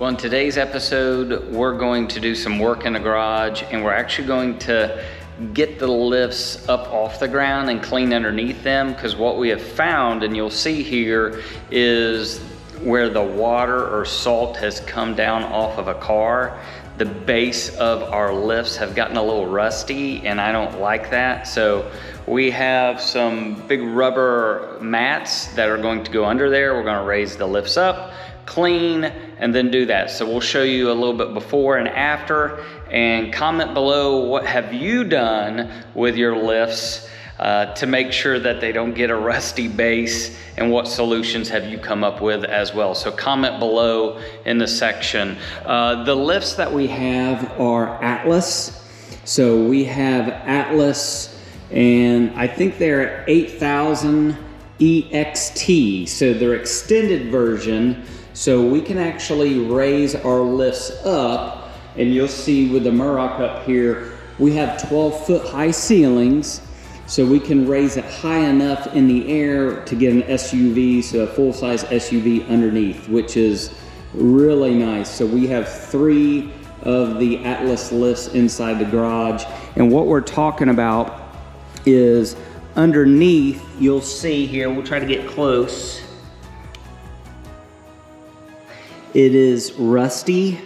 Well, in today's episode, we're going to do some work in the garage, and we're actually going to get the lifts up off the ground and clean underneath them, because what we have found, and you'll see here, is where the water or salt has come down off of a car, the base of our lifts have gotten a little rusty, and I don't like that. So we have some big rubber mats that are going to go under there. We're gonna raise the lifts up, clean, and then do that. So we'll show you a little bit before and after, and comment below what have you done with your lifts to make sure that they don't get a rusty base, and what solutions have you come up with as well. So comment below in the section. The lifts that we have are Atlas. So we have Atlas, and I think they're 8000 EXT, so they're extended version. So we can actually raise our lifts up, and you'll see with the Murrock up here, we have 12-foot high ceilings, so we can raise it high enough in the air to get an SUV, so a full-size SUV underneath, which is really nice. So we have 3 of the Atlas lifts inside the garage, and what we're talking about is underneath, you'll see here, we'll try to get close. It is rusty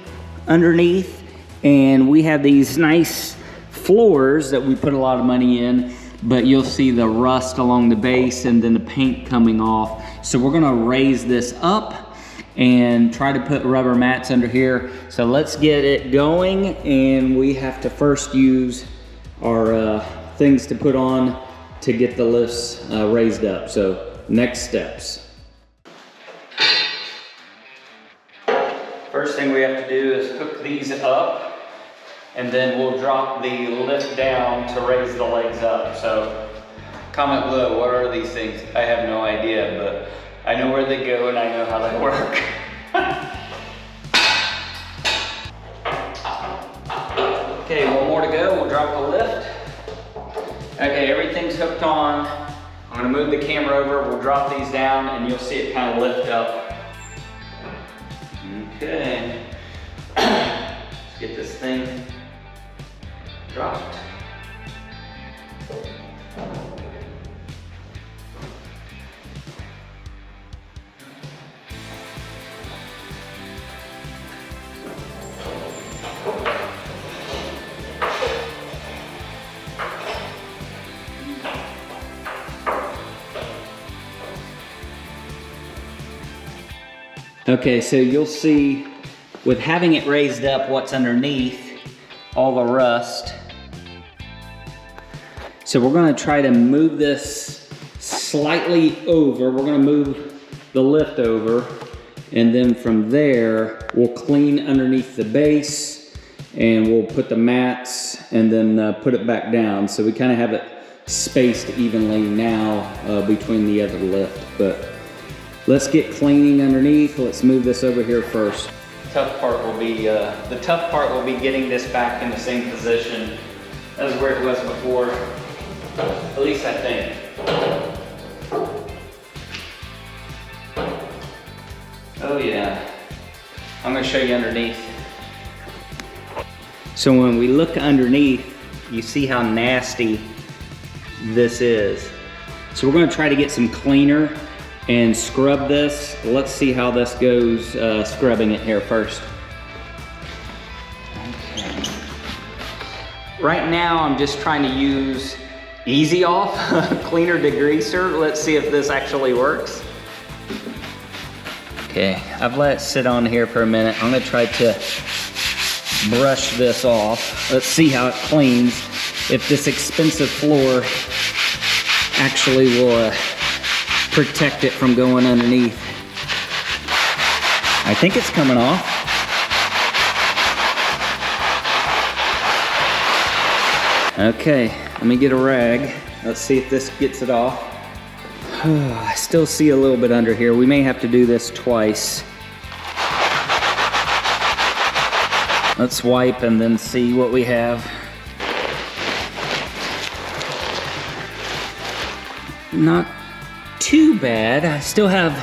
underneath, and we have these nice floors that we put a lot of money in, but you'll see the rust along the base and then the paint coming off. So we're gonna raise this up and try to put rubber mats under here. So let's get it going, and we have to first use our things to put on to get the lifts raised up. So next steps. First thing we have to do is hook these up, and then we'll drop the lift down to raise the legs up. So comment below, what are these things? I have no idea, but I know where they go and I know how they work. Okay, one more to go, we'll drop the lift. Okay, everything's hooked on. I'm gonna move the camera over, we'll drop these down, and you'll see it kind of lift up. Okay, let's get this thing dropped. Okay, so you'll see with having it raised up what's underneath, all the rust. So we're gonna try to move this slightly over. We're gonna move the lift over, and then from there, we'll clean underneath the base, and we'll put the mats, and then put it back down. So we kind of have it spaced evenly now between the other lift. But let's get cleaning underneath. Let's move this over here first. The tough part will be getting this back in the same position as where it was before. At least I think. Oh yeah. I'm gonna show you underneath. So when we look underneath, you see how nasty this is. So we're gonna try to get some cleaner and scrub this. Let's see how this goes scrubbing it here first. Okay. Right now I'm just trying to use Easy Off cleaner degreaser. Let's see if this actually works. Okay, I've let it sit on here for a minute. I'm gonna try to brush this off. Let's see how it cleans. If this expensive floor actually will protect it from going underneath. I think it's coming off. Okay, let me get a rag. Let's see if this gets it off. I still see a little bit under here. We may have to do this twice. Let's wipe and then see what we have. Not too bad. I still have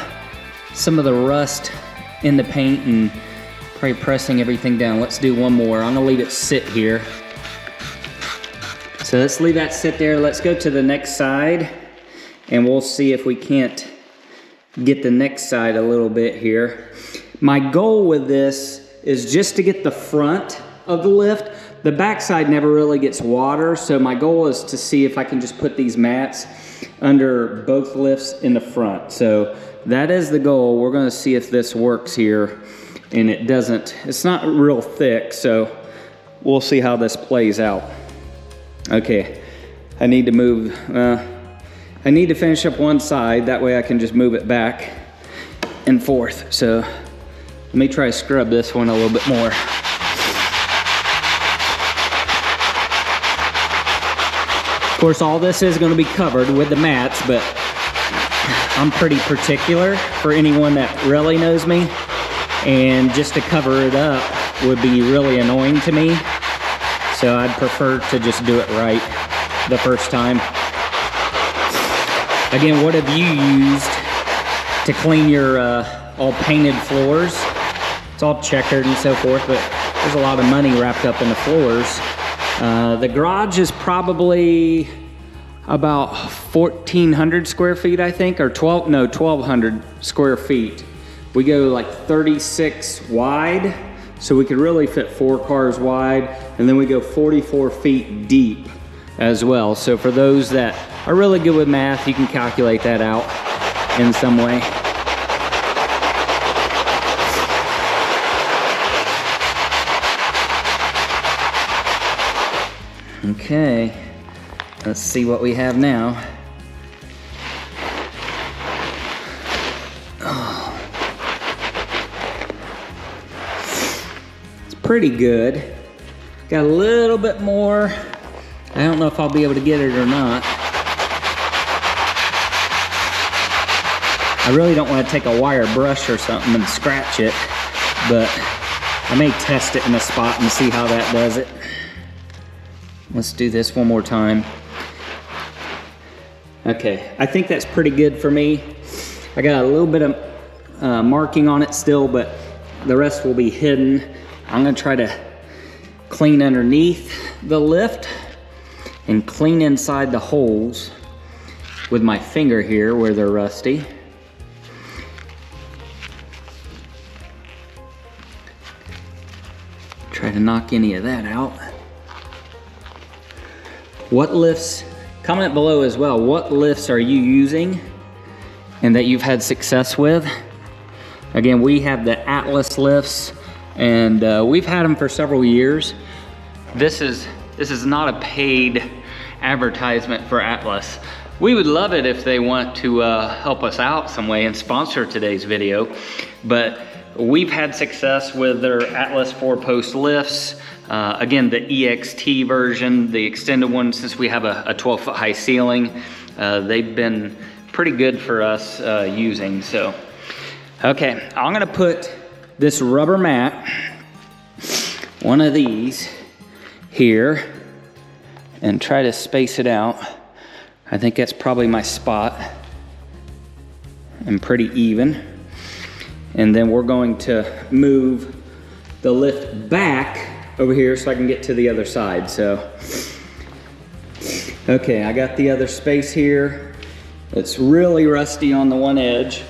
some of the rust in the paint and Probably pressing everything down. Let's do one more. I'm gonna leave it sit here. So let's leave that sit there. Let's go to the next side and we'll see if we can't get the next side a little bit here. My goal with this is just to get the front of the lift. The back side never really gets water, so my goal is to see if I can just put these mats under both lifts in the front. So that is the goal. We're gonna see if this works here, and it doesn't. It's not real thick, so we'll see how this plays out. Okay, I need to move, I need to finish up one side, that way I can just move it back and forth. So let me try to scrub this one a little bit more. Of course, all this is going to be covered with the mats, but I'm pretty particular for anyone that really knows me, and just to cover it up would be really annoying to me. So I'd prefer to just do it right the first time. Again, what have you used to clean your all painted floors? It's all checkered and so forth, but there's a lot of money wrapped up in the floors. The garage is probably about 1,400 square feet, I think, or 1,200 square feet. We go like 36 wide, so we could really fit 4 cars wide, and then we go 44 feet deep as well. So for those that are really good with math, you can calculate that out in some way. Okay, let's see what we have now. Oh. It's pretty good. Got a little bit more. I don't know if I'll be able to get it or not. I really don't want to take a wire brush or something and scratch it, but I may test it in a spot and see how that does it. Let's do this one more time. Okay, I think that's pretty good for me. I got a little bit of marking on it still, but the rest will be hidden. I'm gonna try to clean underneath the lift and clean inside the holes with my finger here where they're rusty. Try to knock any of that out. What lifts, comment below as well, what lifts are you using and that you've had success with? Again, we have the Atlas lifts, and we've had them for several years. This is not a paid advertisement for Atlas. We would love it if they want to help us out some way and sponsor today's video, but we've had success with their Atlas 4-post lifts. Again, the EXT version, the extended one, since we have a 12-foot high ceiling, they've been pretty good for us using. So, okay, I'm gonna put this rubber mat, one of these here, and try to space it out. I think that's probably my spot, and pretty even. And then we're going to move the lift back over here so I can get to the other side. So, okay, I got the other space here. It's really rusty on the one edge.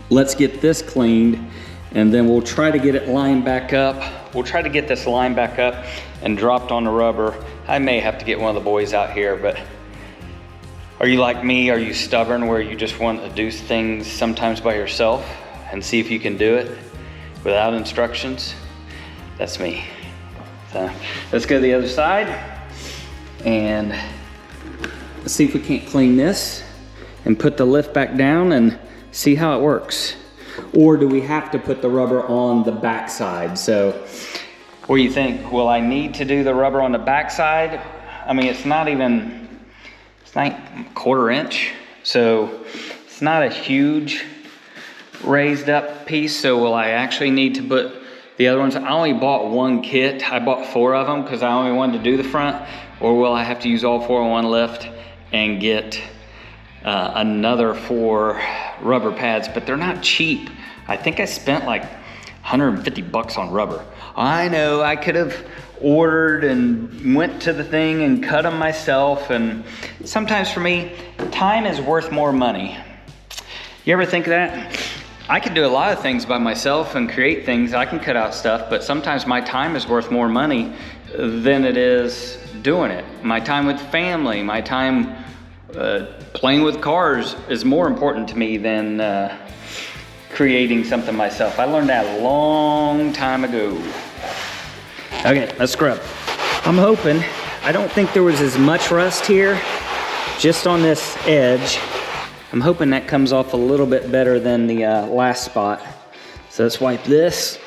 Let's get this cleaned, and then we'll try to get it lined back up. We'll try to get this lined back up and dropped on the rubber. I may have to get one of the boys out here, but are you like me? Are you stubborn where you just want to do things sometimes by yourself and see if you can do it without instructions? That's me. So let's go to the other side and let's see if we can't clean this and put the lift back down and see how it works. Or do we have to put the rubber on the back side? So what do you think? Will I need to do the rubber on the back side? I mean, it's not a quarter inch, so it's not a huge raised up piece. So will I actually need to put the other ones? I only bought one kit. I bought 4 of them because I only wanted to do the front. Or will I have to use all 4 on one lift and get another 4 rubber pads? But they're not cheap. I think I spent like $150 on rubber. I know, I could have ordered and went to the thing and cut them myself. And sometimes for me, time is worth more money. You ever think of that? I can do a lot of things by myself and create things. I can cut out stuff, but sometimes my time is worth more money than it is doing it. My time with family, my time playing with cars is more important to me than creating something myself. I learned that a long time ago. Okay, let's scrub. I'm hoping, I don't think there was as much rust here, just on this edge. I'm hoping that comes off a little bit better than the last spot. So let's wipe this.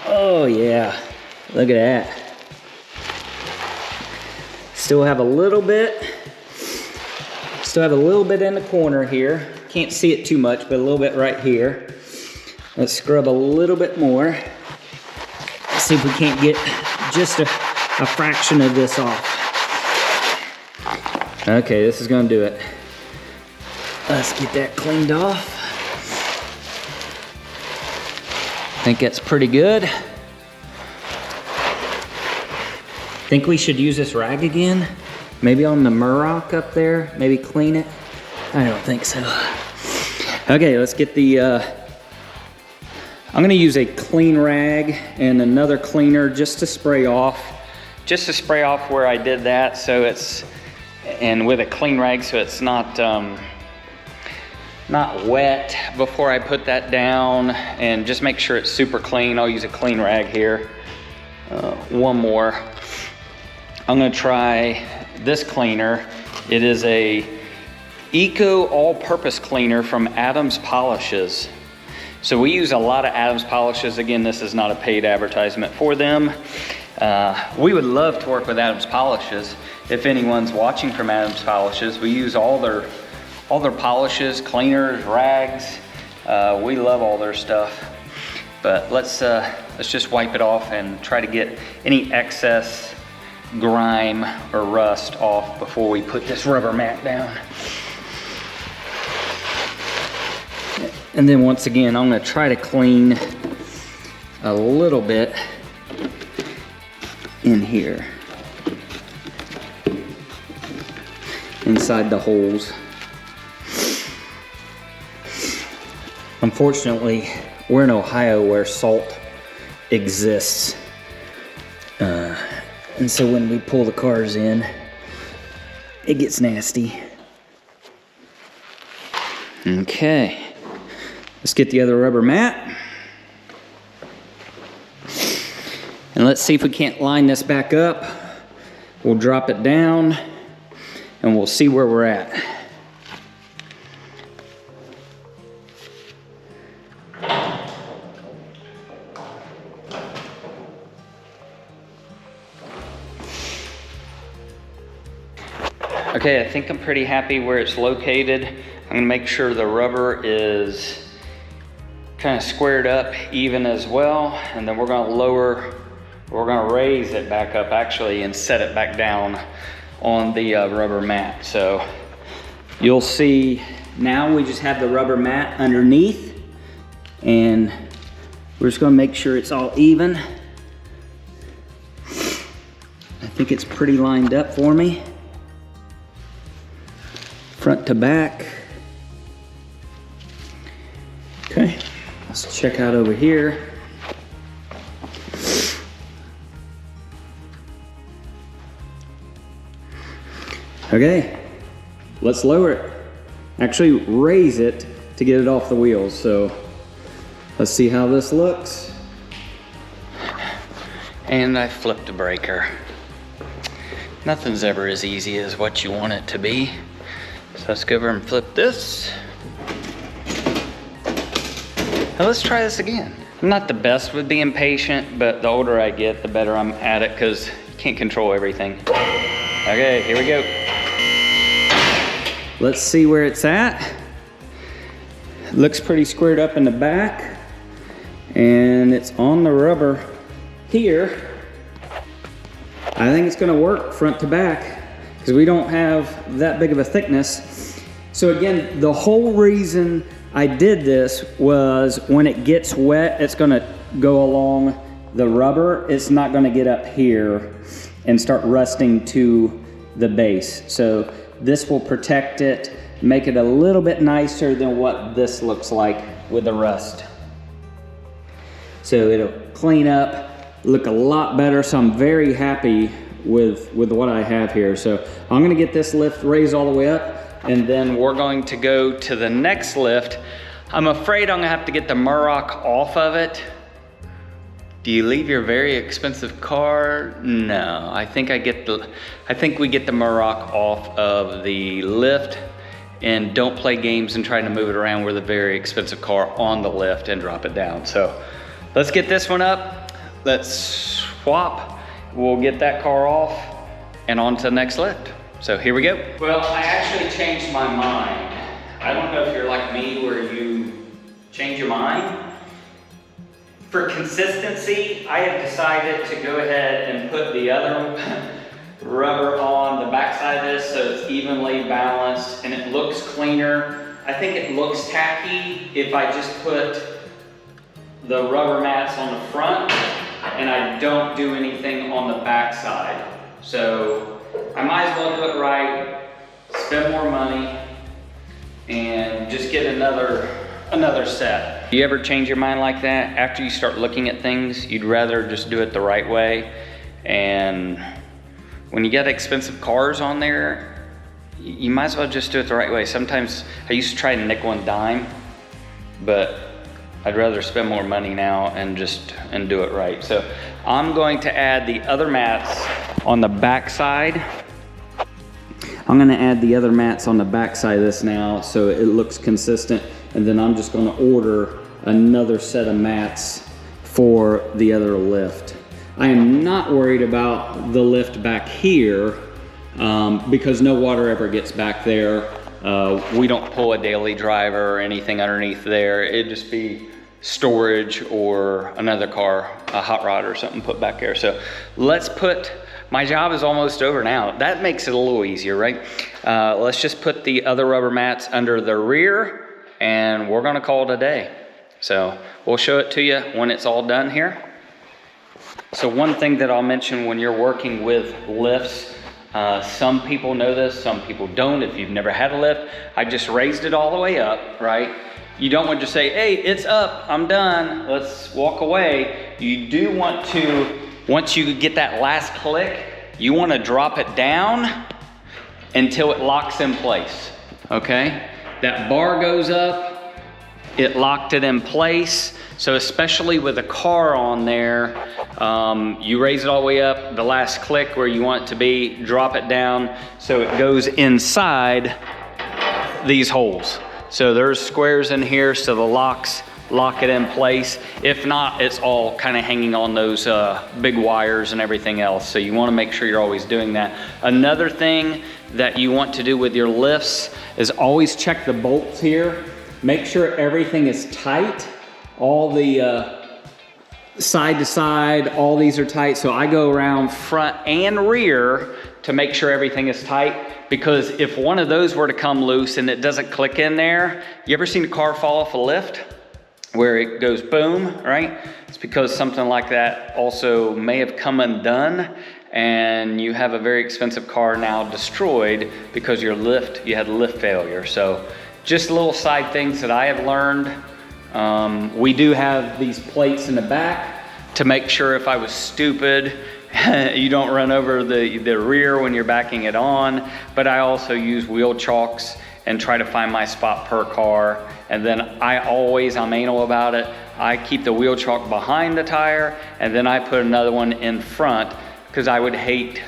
Oh yeah, look at that. Still have a little bit. Still have a little bit in the corner here. Can't see it too much, but a little bit right here. Let's scrub a little bit more. See if we can't get just a fraction of this off. Okay, this is gonna do it. Let's get that cleaned off. Think that's pretty good. Think we should use this rag again? Maybe on the Murrock up there, maybe clean it? I don't think so. Okay, let's get the, I'm gonna use a clean rag and another cleaner just to spray off where I did that, so it's, and with a clean rag so it's not wet before I put that down, and just make sure it's super clean. I'll use a clean rag here. One more. I'm gonna try this cleaner. It is a Eco all-purpose cleaner from Adams Polishes. So we use a lot of Adams Polishes. Again, this is not a paid advertisement for them. We would love to work with Adams Polishes. If anyone's watching from Adams Polishes, we use all their polishes, cleaners, rags. We love all their stuff. But let's just wipe it off and try to get any excess grime or rust off before we put this rubber mat down. And then once again, I'm gonna try to clean a little bit in here, inside the holes. Unfortunately, we're in Ohio where salt exists. And so when we pull the cars in, it gets nasty. Okay, let's get the other rubber mat. And let's see if we can't line this back up. We'll drop it down and we'll see where we're at. Okay, I think I'm pretty happy where it's located. I'm gonna make sure the rubber is kind of squared up even as well. And then we're gonna raise it back up actually and set it back down on the rubber mat. So you'll see now we just have the rubber mat underneath, and we're just gonna make sure it's all even. I think it's pretty lined up for me. Front to back. Okay, let's check out over here. Okay, let's lower it. Actually raise it to get it off the wheels. So let's see how this looks. And I flipped a breaker. Nothing's ever as easy as what you want it to be. So let's go over and flip this. Now let's try this again. I'm not the best with being patient, but the older I get, the better I'm at it, because you can't control everything. Okay, here we go. Let's see where it's at. Looks pretty squared up in the back, and it's on the rubber here. I think it's gonna work front to back, because we don't have that big of a thickness. So again, the whole reason I did this was when it gets wet, it's gonna go along the rubber, it's not gonna get up here and start rusting to the base. So this will protect it, make it a little bit nicer than what this looks like with the rust. So it'll clean up, look a lot better. So I'm very happy with what I have here. So I'm gonna get this lift raised all the way up, and then we're going to go to the next lift. I'm afraid I'm gonna have to get the Murrock off of it. Do you leave your very expensive car? No, I think we get the Murrock off of the lift, and don't play games and try to move it around with a very expensive car on the lift and drop it down. So let's get this one up. Let's swap. We'll get that car off and on to the next lift. So here we go. Well, I actually changed my mind. I don't know if you're like me where you change your mind. For consistency, I have decided to go ahead and put the other rubber on the backside of this so it's evenly balanced and it looks cleaner. I think it looks tacky if I just put the rubber mats on the front and I don't do anything on the backside. So I might as well do it right, spend more money, and just get another set. Do you ever change your mind like that? After you start looking at things, you'd rather just do it the right way. And when you get expensive cars on there, you might as well just do it the right way. Sometimes I used to try to nickel and dime, but I'd rather spend more money now and do it right. So I'm going to add the other mats on the back side. I'm gonna add the other mats on the back side of this now so it looks consistent. And then I'm just gonna order another set of mats for the other lift. I am not worried about the lift back here because no water ever gets back there. We don't pull a daily driver or anything underneath there. It'd just be storage or another car, a hot rod or something put back there. So my job is almost over now. That makes it a little easier, right? Let's just put the other rubber mats under the rear and we're gonna call it a day. So we'll show it to you when it's all done here. So one thing that I'll mention when you're working with lifts, some people know this, some people don't. If you've never had a lift, I just raised it all the way up, right? You don't want to just say, hey, it's up, I'm done, let's walk away. You do want to, once you get that last click, you want to drop it down until it locks in place, okay? That bar goes up, it locked it in place. So especially with a car on there, you raise it all the way up, the last click where you want it to be, drop it down so it goes inside these holes. So there's squares in here so the locks lock it in place. If not, it's all kind of hanging on those big wires and everything else. So you want to make sure you're always doing that. Another thing that you want to do with your lifts is always check the bolts here. Make sure everything is tight. All the side to side, all these are tight. So I go around front and rear to make sure everything is tight, because if one of those were to come loose and it doesn't click in there, you ever seen a car fall off a lift where it goes boom, right? It's because something like that also may have come undone and you have a very expensive car now destroyed because you had lift failure. So just little side things that I have learned. We do have these plates in the back to make sure if I was stupid, you don't run over the rear when you're backing it on. But I also use wheel chalks and try to find my spot per car. And then I'm anal about it. I keep the wheel chalk behind the tire and then I put another one in front, because I would hate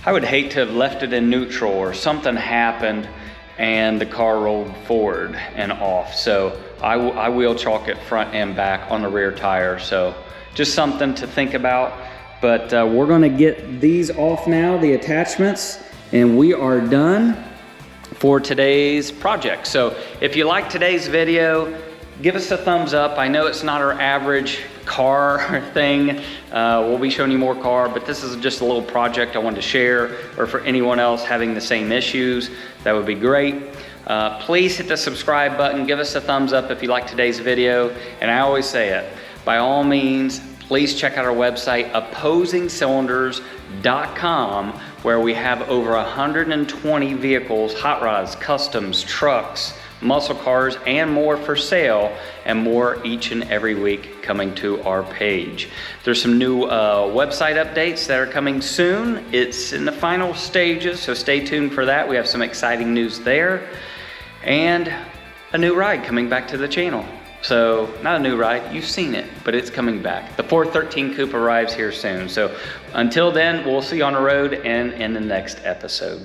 to have left it in neutral or something happened and the car rolled forward and off. So I wheel chalk it front and back on the rear tire. So just something to think about. But we're gonna get these off now, the attachments, and we are done for today's project. So if you like today's video, give us a thumbs up. I know it's not our average car thing. We'll be showing you more car, but this is just a little project I wanted to share, or for anyone else having the same issues, that would be great. Please hit the subscribe button, give us a thumbs up if you like today's video, and I always say it, by all means, please check out our website, OpposingCylinders.com, where we have over 120 vehicles, hot rods, customs, trucks, muscle cars, and more for sale, and more each and every week coming to our page. There's some new website updates that are coming soon. It's in the final stages, so stay tuned for that. We have some exciting news there, and a new ride coming back to the channel. So, not a new ride, you've seen it, but it's coming back. The 413 Coupe arrives here soon. So, until then, we'll see you on the road and in the next episode.